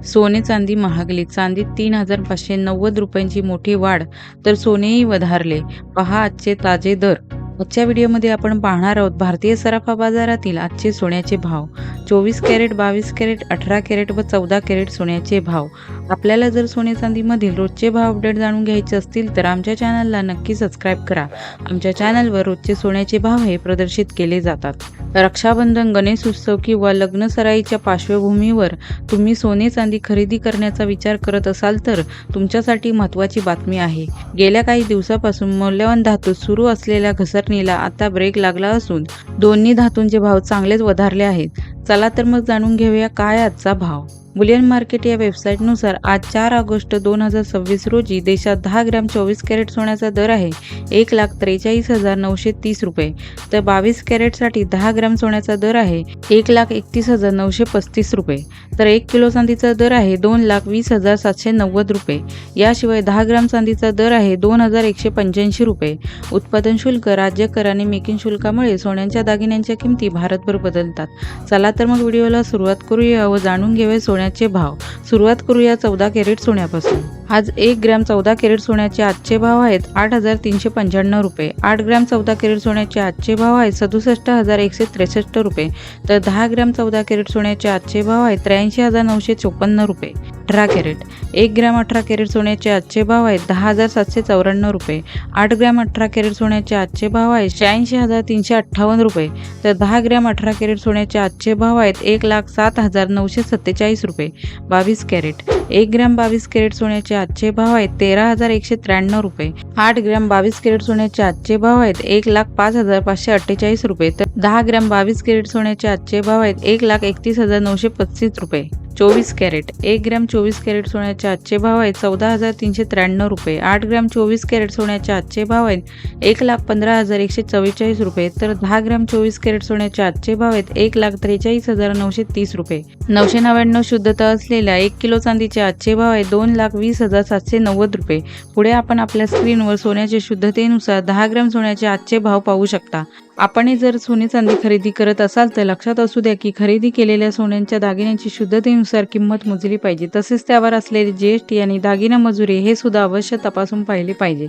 सोने चांदी महागली. चांदीत 3,590 रुपयांची मोठी वाढ, तर सोनेही वधारले. पहा आजचे ताजे दर. आजच्या व्हिडिओमध्ये आपण पाहणार आहोत भारतीय सराफा बाजारातील आजचे सोन्याचे भाव. 24 कॅरेट, 22 कॅरेट, 18 कॅरेट व 14 कॅरेट सोन्याचे भाव. आपल्याला जर सोने चांदीमधील रोजचे भाव अपडेट जाणून घ्यायचे असतील तर आमच्या चॅनलला नक्की सबस्क्राईब करा. आमच्या चॅनलवर रोजचे सोन्याचे भाव हे प्रदर्शित केले जातात. रक्षाबंधन, गणेश उत्सव किंवा लग्नसराईच्या पार्श्वभूमीवर तुम्ही सोने चांदी खरेदी करण्याचा विचार करत असाल तर तुमच्यासाठी महत्त्वाची बातमी आहे. गेल्या काही दिवसापासून मौल्यवान धातूत सुरू असलेल्या घसरणीला आता ब्रेक लागला असून दोन्ही धातूंचे भाव चांगलेच वधारले आहेत. चला तर मग जाणून घेऊया काय आजचा भाव. बुलियन मार्केट या वेबसाईटनुसार आज 4 ऑगस्ट 2026 रोजी देशात 10 ग्रॅम 24 कॅरेट सोन्याचा दर आहे 1,43,930 रुपये, तर 22 कॅरेटसाठी 10 ग्रॅम सोन्याचा दर आहे 1,31,935 रुपये, तर 1 किलो चांदीचा दर आहे 2,20,790 रुपये. याशिवाय 10 ग्रॅम चांदीचा दर आहे 2,185 रुपये. उत्पादन शुल्क, राज्य कर आणि मेकिंग शुल्कामुळे सोन्याच्या दागिन्यांच्या किमती भारतभर बदलतात. चला तर मग व्हिडिओला सुरुवात करूया व जाणून घेऊया सोन्याचे भाव. सुरुवात करूया 14 कॅरेट सोन्यापासून. आज 1 ग्रॅम 14 कॅरेट सोन्याचे आजचे भाव आहेत 8,395 रुपये. 8 ग्रॅम 14 कॅरेट सोन्याचे आजचे भाव आहेत 67,163 रुपये, तर 10 ग्रॅम 14 कॅरेट सोन्याचे आजचे भाव आहेत 83,954 रुपये. 18 कॅरेट. 1 ग्रॅम 18 कॅरेट सोन्याचे आजचे भाव आहेत 10,794 रुपये. 8 ग्रॅम 18 कॅरेट सोन्याचे आजचे भाव आहेत 86,358 रुपये, तर 10 ग्रॅम 18 कॅरेट सोन्याचे आजचे भाव आहेत 1,07,947 रुपये. 22 कॅरेट. 1 ग्रॅम 22 कॅरेट सोन्याचे आजचे भाव आहेत 13,193 रुपये. 8 ग्रॅम 22 कॅरेट सोन्याचे आजचे भाव आहेत 1,05,548 रुपये, तर 10 ग्रॅम 22 कॅरेट सोन्याचे आजचे भाव आहेत 1,31,935 रुपये. 24 कॅरेट. 1 ग्रॅम 24 कॅरेट सोन्याचे आजचे भाव आहेत 14,393 रुपये. 8 ग्रॅम 24 कॅरेट सोन्याचे आजचे भाव आहेत 1,15,144 रुपये, तर 10 ग्रॅम 24 कॅरेट सोन्याचे आजचे भाव आहेत 1,43,930 रुपये. 999 शुद्धता असलेल्या 1 किलो चांदीचे आजचे भाव आहेत 2,20,790 रुपये. पुढे आपण आपल्या स्क्रीनवर सोन्याच्या शुद्धतेनुसार 10 ग्रॅम सोन्याचे आजचे भाव पाहू शकता. आपण जर सोने चांदी खरेदी करत असाल तर लक्षात असू द्या की खरेदी केलेल्या सोन्याच्या दागिन्यांची शुद्धतेनुसार किंमत मोजली पाहिजे. तसेच त्यावर असलेले GST आणि दागिना मजुरी हे सुद्धा अवश्य तपासून पाहिले पाहिजे.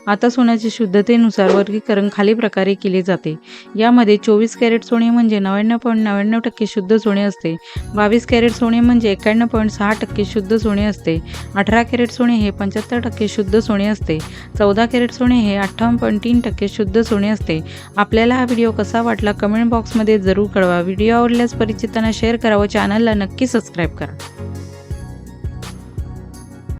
आता सोन्याच्या शुद्धतेनुसार वर्गीकरण खाली प्रकारे केले जाते. यामध्ये 24 कॅरेट सोने म्हणजे 99.99% शुद्ध सोने असते. 22 कॅरेट सोने म्हणजे 91.6% शुद्ध सोने असते. 18 कॅरेट सोने हे 75% शुद्ध सोने असते. 14 कॅरेट सोने हे 58.3% शुद्ध सोने असते. आपल्याला हा व्हिडिओ कसा वाटला कमेंट बॉक्समध्ये जरूर कळवा. व्हिडिओ आवडल्यास परिचितांना शेअर करा व चॅनलला नक्की सबस्क्राईब करा.